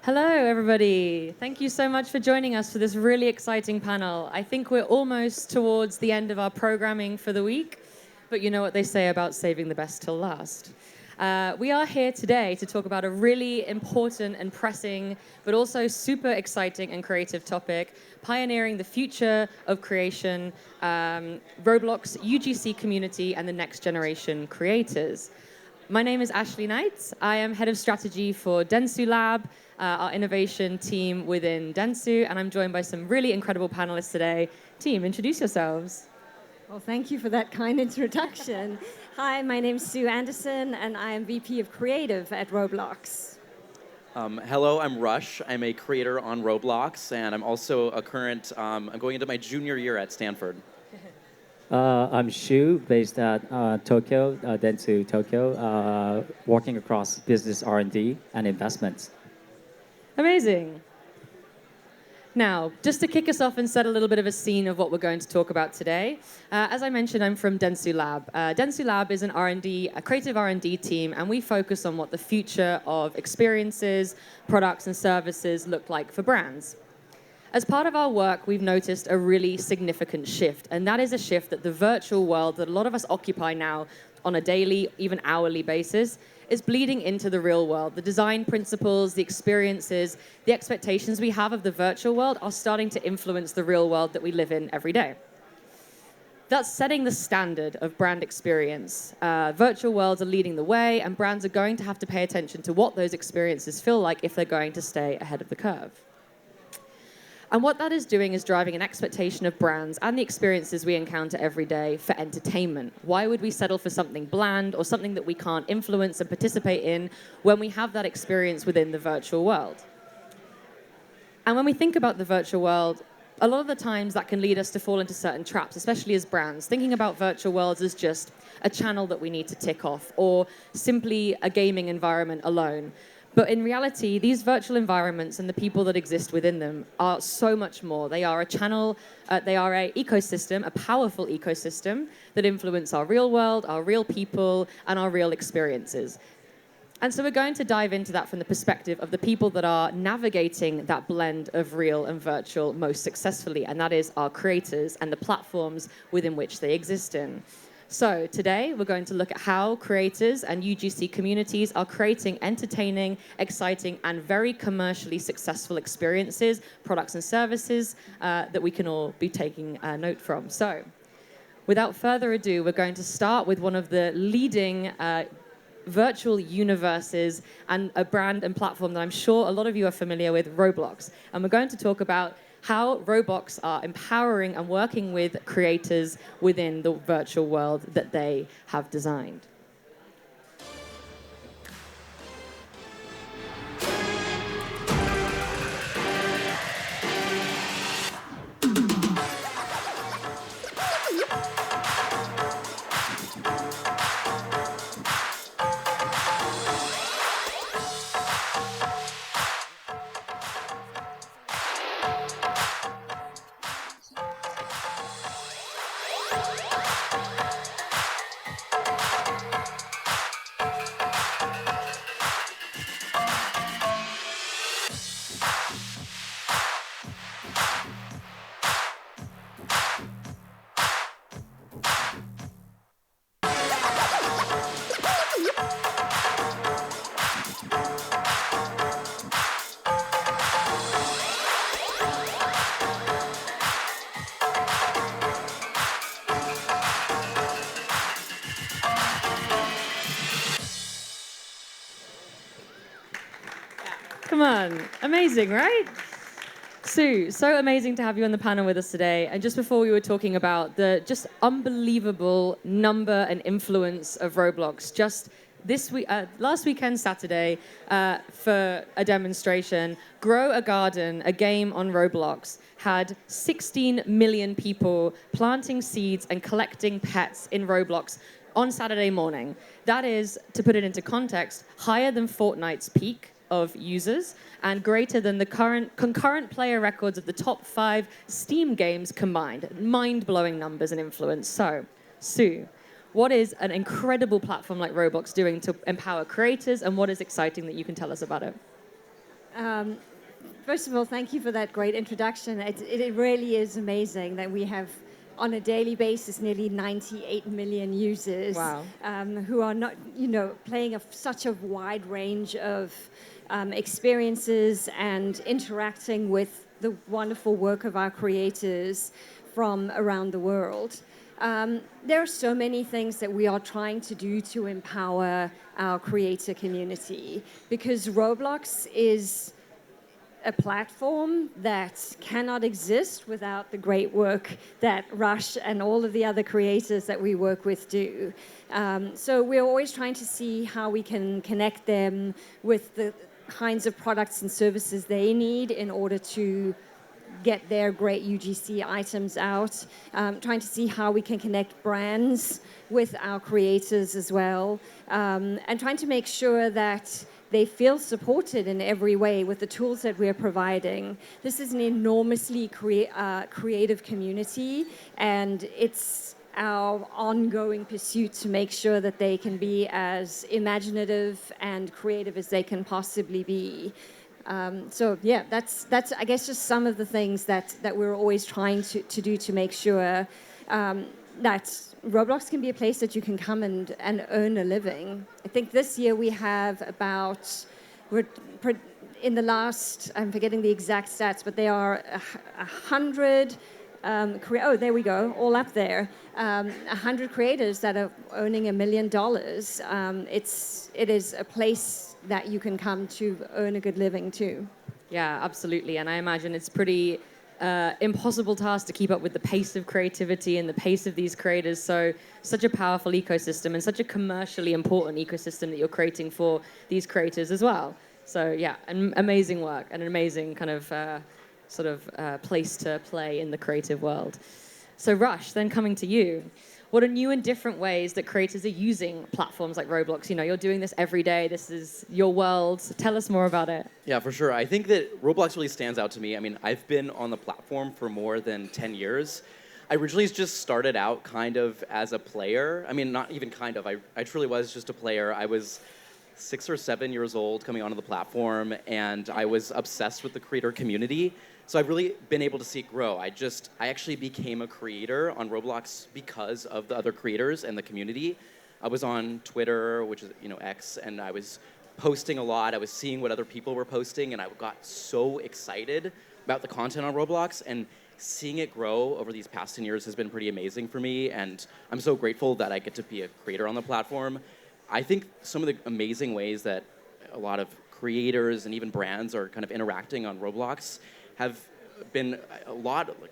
Hello, everybody. Thank you so much for joining us for this really exciting panel. I think we're almost towards the end of our programming for the week, but you know what they say about saving the best till last. We are here today to talk about a really important and pressing, but also super exciting and creative topic, pioneering the future of creation, Roblox, UGC community, and the next generation creators. My name is Ashley Knight. I am head of strategy for Dentsu Lab, our innovation team within Dentsu, and I'm joined by some really incredible panelists today. Team, introduce yourselves. Well, thank you for that kind introduction. Hi, my name's Sue Anderson, and I am VP of Creative at ROBLOX. Hello, I'm Rush. I'm a creator on ROBLOX, and I'm also a current, I'm going into my junior year at Stanford. I'm Shu, based at Tokyo, Dentsu Tokyo, working across business R&D and investments. Amazing. Now, just to kick us off and set a little bit of a scene of what we're going to talk about today, as I mentioned, I'm from Dentsu Lab. Dentsu Lab is a creative R&D team, and we focus on what the future of experiences, products, and services look like for brands. As part of our work, we've noticed a really significant shift, and that is a shift that the virtual world that a lot of us occupy now on a daily, even hourly basis, is bleeding into the real world. The design principles, the experiences, the expectations we have of the virtual world are starting to influence the real world that we live in every day. That's setting the standard of brand experience. Virtual worlds are leading the way, and brands are going to have to pay attention to what those experiences feel like if they're going to stay ahead of the curve. And what that is doing is driving an expectation of brands and the experiences we encounter every day for entertainment. Why would we settle for something bland or something that we can't influence and participate in when we have that experience within the virtual world? And when we think about the virtual world, a lot of the times that can lead us to fall into certain traps, especially as brands, thinking about virtual worlds as just a channel that we need to tick off or simply a gaming environment alone. But in reality, these virtual environments and the people that exist within them are so much more. They are a channel, they are an ecosystem, a powerful ecosystem that influence our real world, our real people, and our real experiences. And so we're going to dive into that from the perspective of the people that are navigating that blend of real and virtual most successfully, and that is our creators and the platforms within which they exist in. So today, we're going to look at how creators and UGC communities are creating entertaining, exciting, and very commercially successful experiences, products, and services that we can all be taking note from. So without further ado, we're going to start with one of the leading virtual universes and a brand and platform that I'm sure a lot of you are familiar with, ROBLOX. And we're going to talk about how ROBLOX are empowering and working with creators within the virtual world that they have designed. Come on, amazing, right? Sue, so amazing to have you on the panel with us today. And just before we were talking about the just unbelievable number and influence of ROBLOX, just this week, last weekend, Saturday, for a demonstration, Grow a Garden, a game on ROBLOX, had 16 million people planting seeds and collecting pets in ROBLOX on Saturday morning. That is, to put it into context, higher than Fortnite's peak of users and greater than the concurrent player records of the top 5 Steam games combined. Mind-blowing numbers and influence. So, Sue, what is an incredible platform like ROBLOX doing to empower creators, and what is exciting that you can tell us about it? First of all, thank you for that great introduction. It really is amazing that we have, on a daily basis, nearly 98 million users. Wow. Who are not, playing such a wide range of experiences and interacting with the wonderful work of our creators from around the world. There are so many things that we are trying to do to empower our creator community, because Roblox is a platform that cannot exist without the great work that Rush and all of the other creators that we work with do. So we're always trying to see how we can connect them with the kinds of products and services they need in order to get their great UGC items out, trying to see how we can connect brands with our creators as well, and trying to make sure that they feel supported in every way with the tools that we're providing. This is an enormously creative community, and it's our ongoing pursuit to make sure that they can be as imaginative and creative as they can possibly be. So yeah, that's I guess just some of the things that we're always trying to do to make sure that Roblox can be a place that you can come and earn a living. I think this year we have in the last, I'm forgetting the exact stats, but there are 100, there we go, all up there, 100 creators that are earning $1 million. It is a place that you can come to earn a good living too. Yeah, absolutely. And I imagine it's pretty impossible task to keep up with the pace of creativity and the pace of these creators. So such a powerful ecosystem and such a commercially important ecosystem that you're creating for these creators as well. So yeah, amazing work and an amazing kind of place to play in the creative world. So Rush, then coming to you. What are new and different ways that creators are using platforms like Roblox? You're doing this every day. This is your world. So tell us more about it. Yeah, for sure. I think that Roblox really stands out to me. I mean, I've been on the platform for more than 10 years. I originally just started out kind of as a player. I mean, not even kind of. I truly was just a player. I was 6 or 7 years old coming onto the platform, and I was obsessed with the creator community. So I've really been able to see it grow. I actually became a creator on Roblox because of the other creators and the community. I was on Twitter, which is X, and I was posting a lot. I was seeing what other people were posting, and I got so excited about the content on Roblox. And seeing it grow over these past 10 years has been pretty amazing for me, and I'm so grateful that I get to be a creator on the platform. I think some of the amazing ways that a lot of creators and even brands are kind of interacting on Roblox have been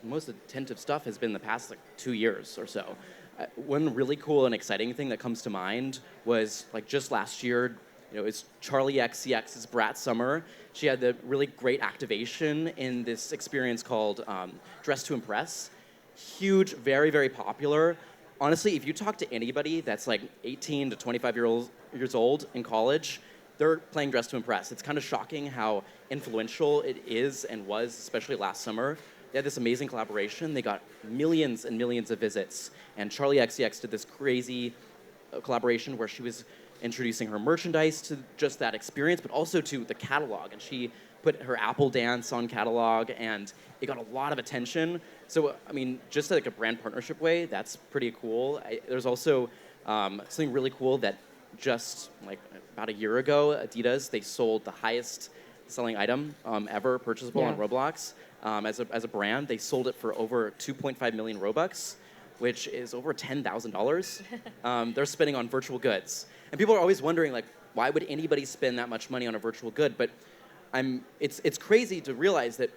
most attentive stuff has been the past 2 years or so. One really cool and exciting thing that comes to mind was just last year, it's Charlie XCX's Brat Summer. She had the really great activation in this experience called Dress to Impress. Huge, very, very popular. Honestly, if you talk to anybody that's 18 to 25 years old in college, they're playing Dress to Impress. It's kind of shocking how influential it is and was, especially last summer. They had this amazing collaboration. They got millions and millions of visits. And Charlie XCX did this crazy collaboration where she was introducing her merchandise to just that experience, but also to the catalog. And she put her Apple dance on catalog, and it got a lot of attention. So, I mean, just a brand partnership way, that's pretty cool. There's also something really cool that just about a year ago, Adidas, they sold the highest selling item ever purchasable on Roblox. As a brand, they sold it for over 2.5 million Robux, which is over $10,000. They're spending on virtual goods. And people are always wondering, why would anybody spend that much money on a virtual good? But it's crazy to realize that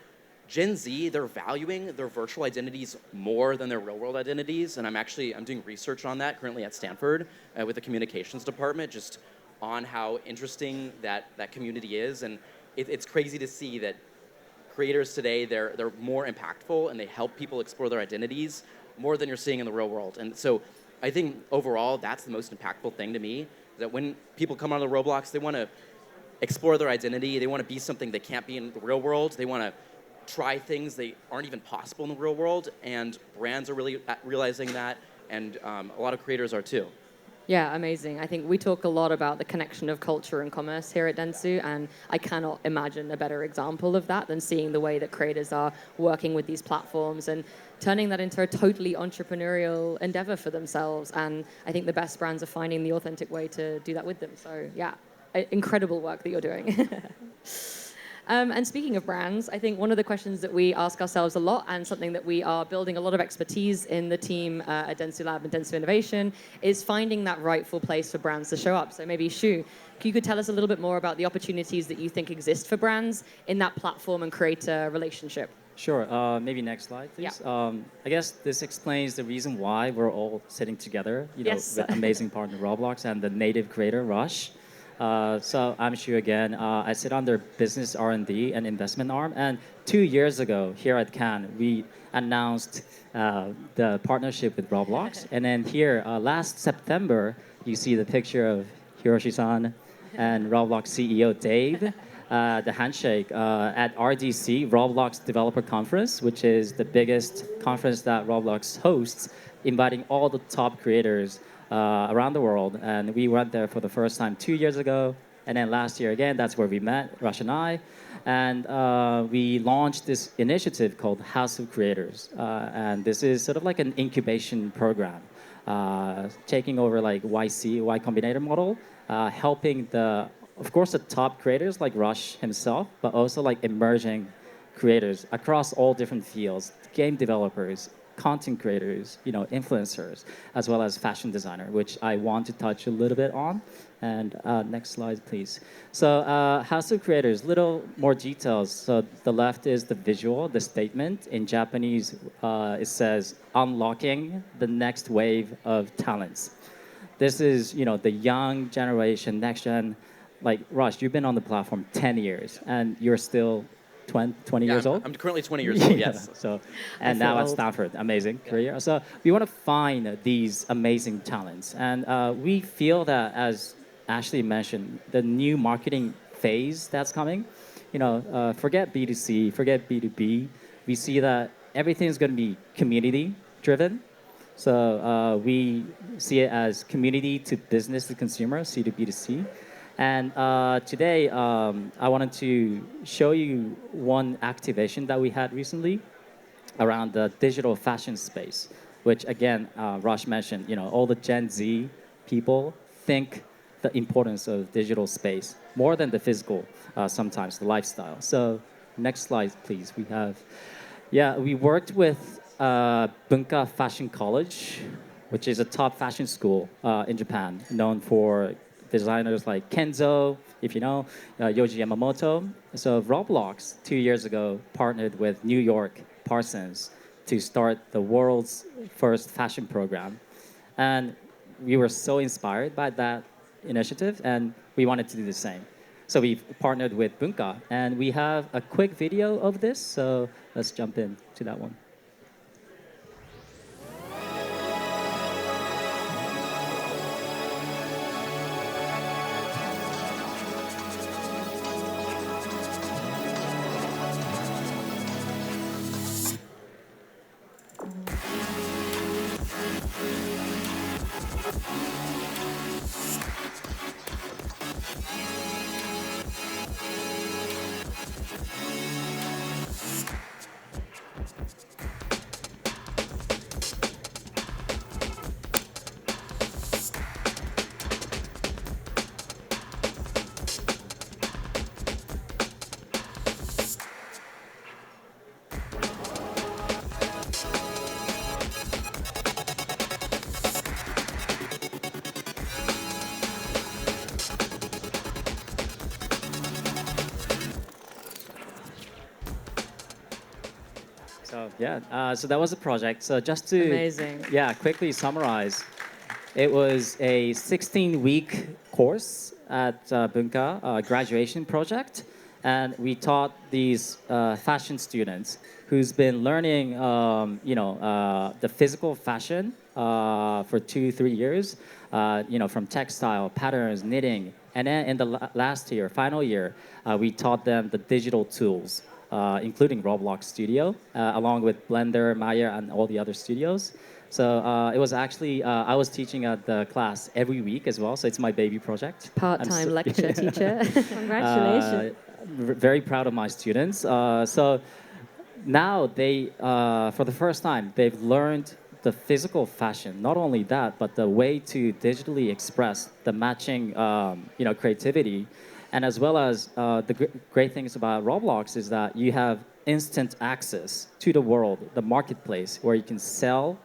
Gen Z, they're valuing their virtual identities more than their real-world identities, and I'm doing research on that currently at Stanford with the communications department, just on how interesting that community is, and it's crazy to see that creators today, they're more impactful and they help people explore their identities more than you're seeing in the real world. And so I think overall, that's the most impactful thing to me, that when people come onto the Roblox, they want to explore their identity, they want to be something they can't be in the real world, they want to try things that aren't even possible in the real world, and brands are really realizing that, and a lot of creators are too. Yeah, amazing. I think we talk a lot about the connection of culture and commerce here at Dentsu, and I cannot imagine a better example of that than seeing the way that creators are working with these platforms and turning that into a totally entrepreneurial endeavor for themselves. And I think the best brands are finding the authentic way to do that with them. So yeah, incredible work that you're doing. And speaking of brands, I think one of the questions that we ask ourselves a lot, and something that we are building a lot of expertise in the team at Dentsu Lab and Dentsu Innovation, is finding that rightful place for brands to show up. So maybe Shu, you could tell us a little bit more about the opportunities that you think exist for brands in that platform and creator relationship. Sure. Maybe next slide, please. Yeah. I guess this explains the reason why we're all sitting together, Yes. with amazing partner Roblox and the native creator Rush. So I'm Shu again. I sit on their business R&D and investment arm. And 2 years ago, here at Cannes, we announced the partnership with Roblox. And then here, last September, you see the picture of Hiroshi-san and Roblox CEO Dave. The handshake at RDC, Roblox Developer Conference, which is the biggest conference that Roblox hosts, inviting all the top creators around the world. And we went there for the first time 2 years ago. And then last year again, that's where we met, Rush and I. And we launched this initiative called House of Creators. And this is sort of like an incubation program, taking over like YC, Y Combinator model, helping of course, the top creators like Rush himself, but also like emerging creators across all different fields, game developers, content creators, influencers, as well as fashion designer, which I want to touch a little bit on. And next slide, please. So House of Creators, little more details. So the left is the visual, the statement. In Japanese, it says, unlocking the next wave of talents. This is, the young generation, next gen. Like, Rush, you've been on the platform 10 years, and you're still 20 years old? I'm currently 20 years old, yes. So, and now at Stanford, amazing career. So we want to find these amazing talents. And we feel that, as Ashley mentioned, the new marketing phase that's coming, forget B2C, forget B2B. We see that everything's going to be community driven. So we see it as community to business to consumer, C to B2C. And today, I wanted to show you one activation that we had recently around the digital fashion space, which again, Rush mentioned, all the Gen Z people think the importance of digital space more than the physical, sometimes the lifestyle. So next slide, please. We worked with Bunka Fashion College, which is a top fashion school in Japan, known for designers like Kenzo, if you know, Yoji Yamamoto. So Roblox, 2 years ago, partnered with New York Parsons to start the world's first fashion program. And we were so inspired by that initiative, and we wanted to do the same. So we've partnered with Bunka, and we have a quick video of this, so let's jump in to that one. So that was a project. So just to Amazing. Quickly summarize, it was a 16-week course at Bunka, graduation project, and we taught these fashion students who's been learning, the physical fashion for 2-3 years, from textile, patterns, knitting, and then in the last year, final year, we taught them the digital tools. Including Roblox Studio, along with Blender, Maya, and all the other studios. So it was actually I was teaching at the class every week as well. So it's my baby project. Part-time lecture teacher. Congratulations. Very proud of my students. So now they, for the first time, they've learned the physical fashion. Not only that, but the way to digitally express the matching, creativity, and as well as great things about Roblox is that you have instant access to the world, the marketplace, where you can sell,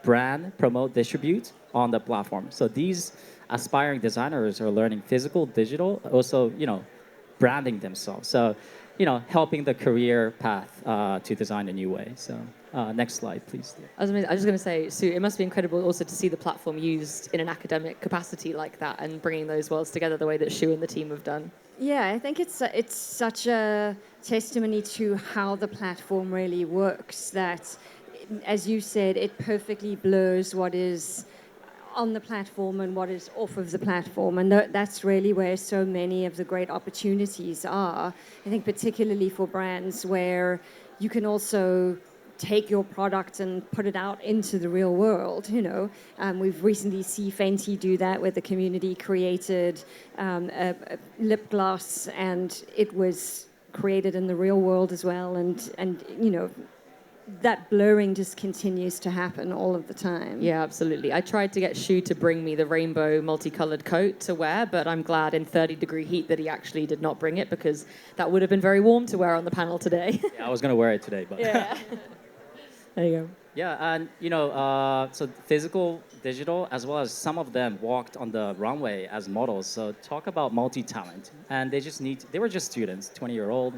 brand, promote, distribute on the platform. So these aspiring designers are learning physical, digital, also, branding themselves. So, helping the career path to design a new way. So, next slide, please. I was just going to say, Sue, it must be incredible also to see the platform used in an academic capacity like that and bringing those worlds together the way that Shu and the team have done. Yeah, I think it's such a testimony to how the platform really works that, as you said, it perfectly blurs what is on the platform and what is off of the platform. And that's really where so many of the great opportunities are. I think particularly for brands where you can also take your product and put it out into the real world, We've recently seen Fenty do that, where the community created a lip gloss, and it was created in the real world as well. And that blurring just continues to happen all of the time. Yeah, absolutely. I tried to get Shu to bring me the rainbow multicolored coat to wear, but I'm glad in 30-degree heat that he actually did not bring it, because that would have been very warm to wear on the panel today. Yeah, I was going to wear it today, but... Yeah. There you go. Yeah, and so physical, digital, as well as some of them walked on the runway as models. So talk about multi-talent, and they were just students, 20-year-old,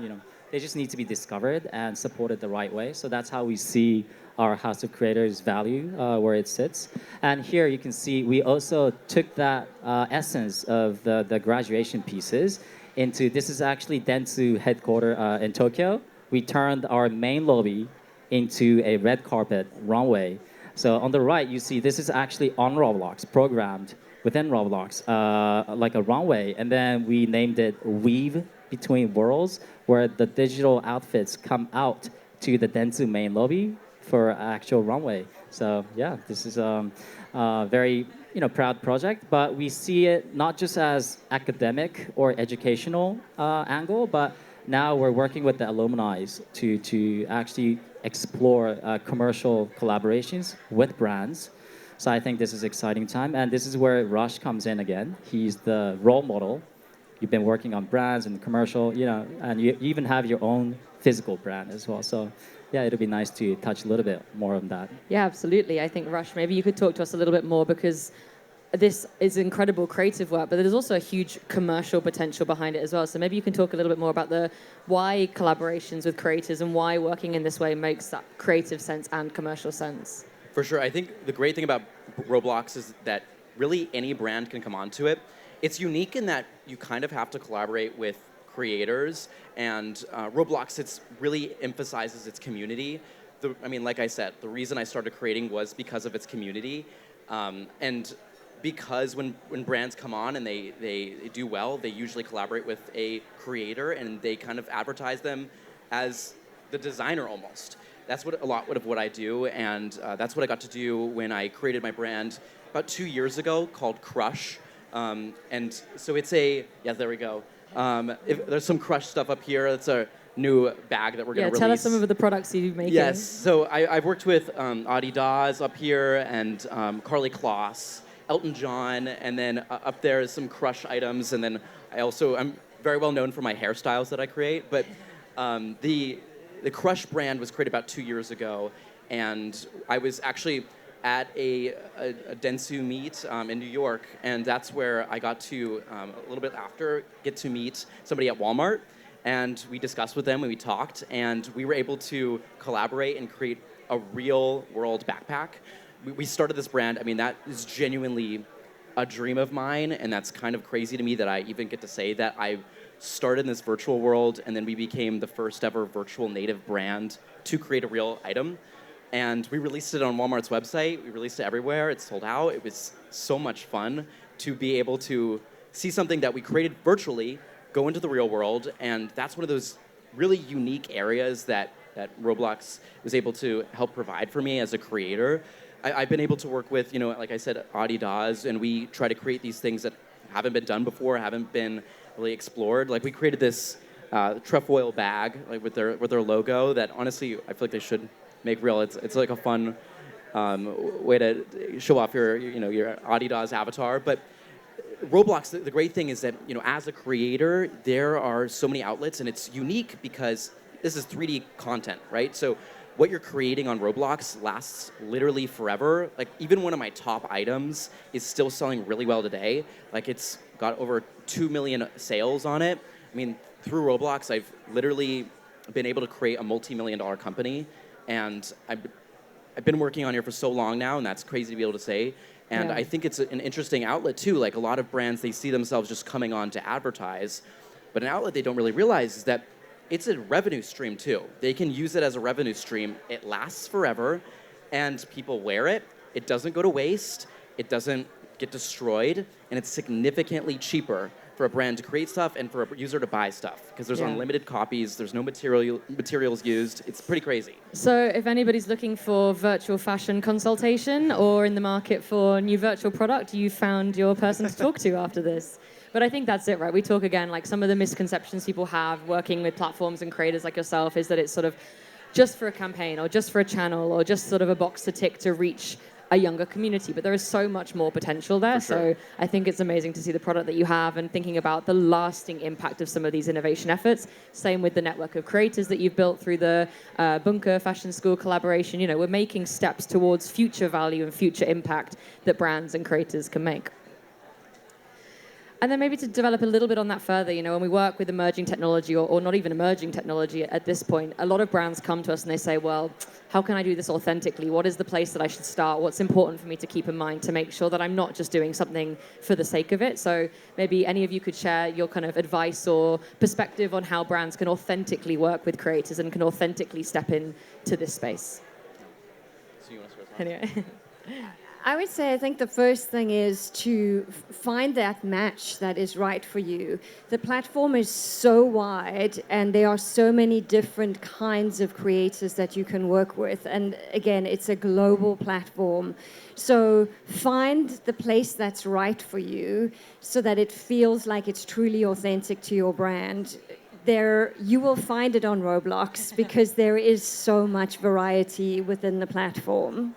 they just need to be discovered and supported the right way. So that's how we see our House of Creators value, where it sits. And here you can see we also took that essence of the graduation pieces into, this is actually Dentsu headquarters in Tokyo. We turned our main lobby into a red carpet runway. So on the right, you see this is actually on Roblox, programmed within Roblox, like a runway. And then we named it Weave Between Worlds, where the digital outfits come out to the Dentsu main lobby for actual runway. So yeah, this is a very proud project, but we see it not just as academic or educational angle, but now we're working with the alumni to actually explore commercial collaborations with brands. So I think this is exciting time, and this is where Rush comes in again. He's the role model. You've been working on brands and commercial, and you even have your own physical brand as well. So yeah, it'll be nice to touch a little bit more on that. Yeah, absolutely. I think, Rush, maybe you could talk to us a little bit more, because this is incredible creative work, but there's also a huge commercial potential behind it as well. So maybe you can talk a little bit more about why collaborations with creators and why working in this way makes that creative sense and commercial sense. For sure. I think the great thing about Roblox is that really any brand can come onto it. It's unique in that you kind of have to collaborate with creators, and Roblox, it really emphasizes its community. Like I said, the reason I started creating was because of its community. And because when brands come on and they do well, they usually collaborate with a creator and they kind of advertise them as the designer almost. That's a lot of what I do, and that's what I got to do when I created my brand about 2 years ago called Crush. And so it's there we go. There's some Crush stuff up here. That's a new bag that we're going to release. Tell us some of the products you're making. Yes, so I've worked with Adidas up here and Carly Kloss, Elton John, and then up there is some Crush items, and then I'm very well known for my hairstyles that I create, but the Crush brand was created about 2 years ago, and I was actually at a Dentsu meet in New York, and that's where I got to, a little bit after, get to meet somebody at Walmart, and we discussed with them and we talked, and we were able to collaborate and create a real world backpack. We started this brand. That is genuinely a dream of mine, and that's kind of crazy to me that I even get to say that I started in this virtual world, and then we became the first ever virtual native brand to create a real item. And we released it on Walmart's website. We released it everywhere. It sold out. It was so much fun to be able to see something that we created virtually go into the real world, and that's one of those really unique areas that Roblox was able to help provide for me as a creator. I've been able to work with, like I said, Adidas, and we try to create these things that haven't been done before, haven't been really explored. Like we created this trefoil bag, like with their logo. That honestly, I feel like they should make real. It's like a fun way to show off your Adidas avatar. But Roblox, the great thing is that as a creator, there are so many outlets, and it's unique because this is 3D content, right? So what you're creating on Roblox lasts literally forever. Like even one of my top items is still selling really well today. Like it's got over 2 million sales on it. I mean, through Roblox, I've literally been able to create a multi-million-dollar company, and I've been working on here for so long now, and that's crazy to be able to say. And Yeah. I think it's an interesting outlet too. Like a lot of brands, they see themselves just coming on to advertise, but an outlet they don't really realize is that it's a revenue stream too. They can use it as a revenue stream. It lasts forever, and people wear it. It doesn't go to waste. It doesn't get destroyed, and it's significantly cheaper for a brand to create stuff and for a user to buy stuff because there's Yeah. unlimited copies. There's no materials used. It's pretty crazy. So if anybody's looking for virtual fashion consultation or in the market for new virtual product, you found your person to talk to after this. But I think that's it, right? We talk again, like some of the misconceptions people have working with platforms and creators like yourself is that it's sort of just for a campaign or just for a channel or just sort of a box to tick to reach a younger community. But there is so much more potential there. For sure. So I think it's amazing to see the product that you have and thinking about the lasting impact of some of these innovation efforts. Same with the network of creators that you've built through the Bunker Fashion School collaboration. We're making steps towards future value and future impact that brands and creators can make. And then maybe to develop a little bit on that further, when we work with emerging technology or not even emerging technology at this point, a lot of brands come to us and they say, well, how can I do this authentically? What is the place that I should start? What's important for me to keep in mind to make sure that I'm not just doing something for the sake of it? So maybe any of you could share your kind of advice or perspective on how brands can authentically work with creators and can authentically step into this space. So you want to start off? Anyway. I would say I think the first thing is to find that match that is right for you. The platform is so wide and there are so many different kinds of creators that you can work with. And again, it's a global platform. So find the place that's right for you so that it feels like it's truly authentic to your brand. You will find it on Roblox because there is so much variety within the platform.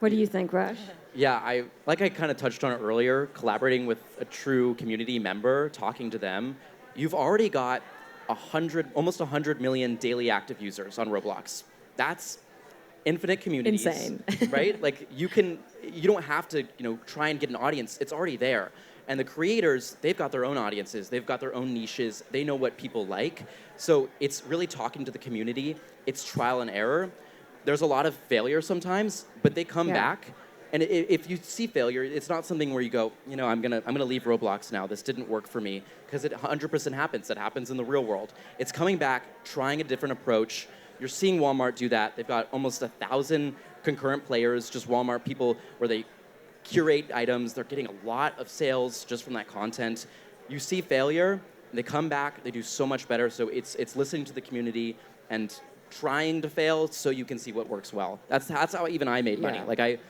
What do you think, Raj? Yeah, I kind of touched on it earlier, collaborating with a true community member, talking to them. You've already got almost 100 million daily active users on Roblox. That's infinite communities. Insane. Right? Like you don't have to, try and get an audience. It's already there. And the creators, they've got their own audiences. They've got their own niches. They know what people like. So it's really talking to the community. It's trial and error. There's a lot of failure sometimes, but they come back. And if you see failure, it's not something where you go, I'm gonna leave Roblox now. This didn't work for me, because it 100% happens. It happens in the real world. It's coming back, trying a different approach. You're seeing Walmart do that. They've got almost 1,000 concurrent players, just Walmart people, where they curate items. They're getting a lot of sales just from that content. You see failure, they come back. They do so much better. So it's listening to the community and trying to fail so you can see what works well. That's how even I made money. Yeah. Like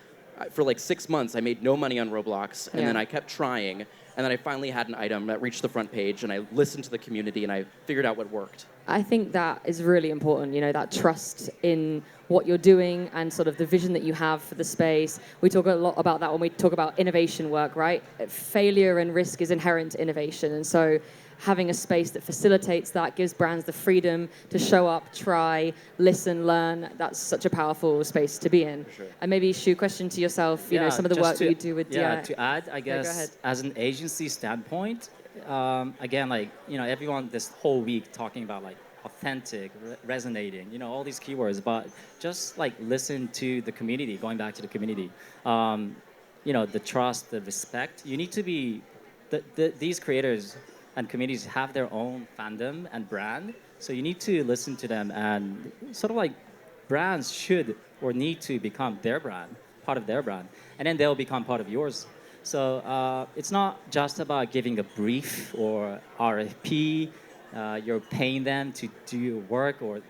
for like 6 months, I made no money on Roblox, and then I kept trying, and then I finally had an item that reached the front page, and I listened to the community, and I figured out what worked. I think that is really important, that trust in what you're doing and sort of the vision that you have for the space. We talk a lot about that when we talk about innovation work, right? Failure and risk is inherent to innovation, and so having a space that facilitates that, gives brands the freedom to show up, try, listen, learn. That's such a powerful space to be in. Sure. And maybe, Shu, question to yourself, some of the just work that you do with DI. to add, I go ahead. guess, as an agency standpoint, again, everyone this whole week talking about authentic, resonating, all these keywords, but just listen to the community, going back to the community. The trust, the respect. You need to be, these creators and communities have their own fandom and brand. So you need to listen to them, and sort of brands should or need to become their brand, part of their brand, and then they'll become part of yours. So it's not just about giving a brief or RFP. you're paying them to do your work, or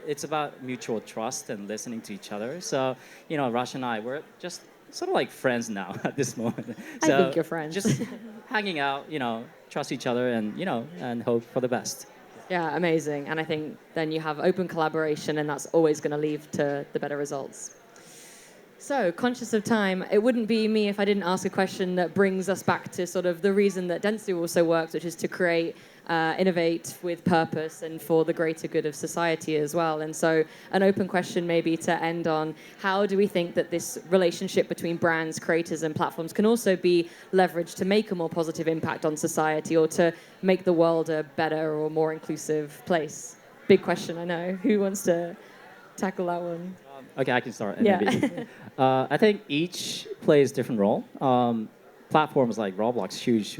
it's about mutual trust and listening to each other. So Rush and I, we're just sort of like friends now at this moment. I So think you're friends. just hanging out, trust each other, and and hope for the best. Yeah, amazing. And I think then you have open collaboration, and that's always going to lead to the better results. So, conscious of time, it wouldn't be me if I didn't ask a question that brings us back to sort of the reason that Dentsu also works, which is to create, innovate with purpose and for the greater good of society as well. And so, an open question maybe to end on: how do we think that this relationship between brands, creators, and platforms can also be leveraged to make a more positive impact on society, or to make the world a better or more inclusive place? Big question, I know. Who wants to tackle that one? Okay, I can start. And Yeah. maybe, I think each plays different role. Platforms like ROBLOX, huge,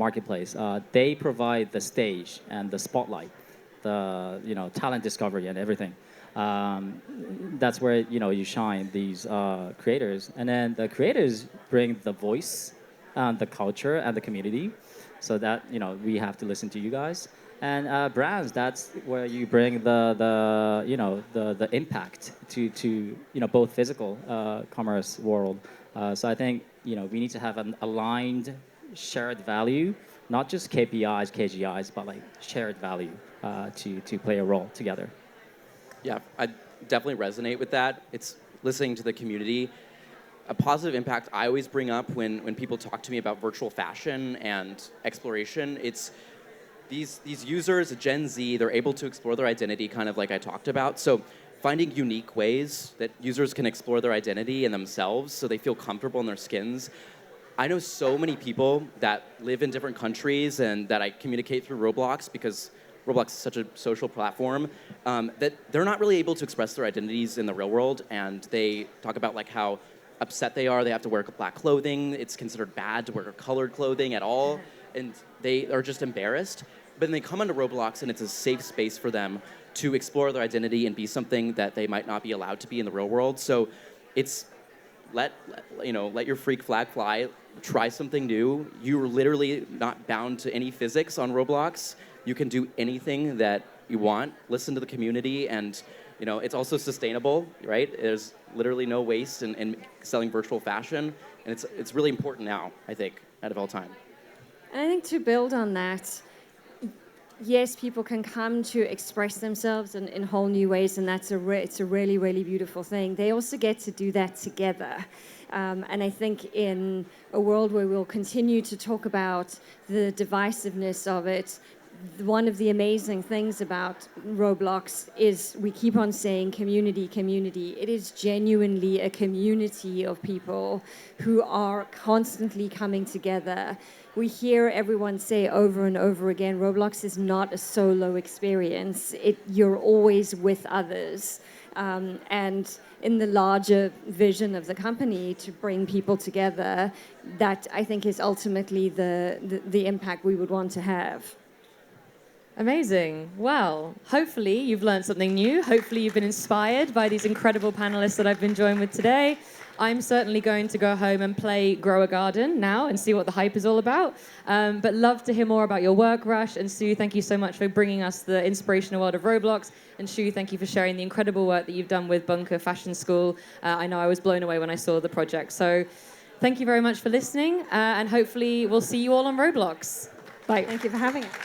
marketplace. They provide the stage and the spotlight, the talent discovery and everything. That's where you shine these creators, and then the creators bring the voice, the culture, and the community. So that we have to listen to you guys. And brands, that's where you bring the impact to both physical commerce world. So I think we need to have an aligned, shared value, not just KPIs, KGIs, but like shared value to play a role together. Yeah, I definitely resonate with that. It's listening to the community. A positive impact I always bring up when people talk to me about virtual fashion and exploration, it's these users, Gen Z, they're able to explore their identity kind of like I talked about. So finding unique ways that users can explore their identity and themselves so they feel comfortable in their skins. I know so many people that live in different countries and that I communicate through ROBLOX, because ROBLOX is such a social platform, that they're not really able to express their identities in the real world, and they talk about like how upset they are. They have to wear black clothing. It's considered bad to wear colored clothing at all, and they are just embarrassed. But then they come onto ROBLOX, and it's a safe space for them to explore their identity and be something that they might not be allowed to be in the real world. So it's let your freak flag fly. Try something new. You're literally not bound to any physics on ROBLOX. You can do anything that you want. Listen to the community, and it's also sustainable, right? There's literally no waste in selling virtual fashion, and it's really important now, I think, out of all time. And I think to build on that, yes, people can come to express themselves in whole new ways, and it's a really, really beautiful thing. They also get to do that together. And I think in a world where we'll continue to talk about the divisiveness of it, one of the amazing things about ROBLOX is we keep on saying community, community. It is genuinely a community of people who are constantly coming together. We hear everyone say over and over again, ROBLOX is not a solo experience. You're always with others. And in the larger vision of the company to bring people together, that I think is ultimately the impact we would want to have. Amazing. Well, hopefully you've learned something new. Hopefully you've been inspired by these incredible panelists that I've been joined with today. I'm certainly going to go home and play Grow a Garden now and see what the hype is all about. But love to hear more about your work, Rush. And Sue, thank you so much for bringing us the inspirational world of ROBLOX. And Shu, thank you for sharing the incredible work that you've done with Bunker Fashion School. I know I was blown away when I saw the project. So thank you very much for listening. And hopefully we'll see you all on ROBLOX. Bye. Thank you for having us.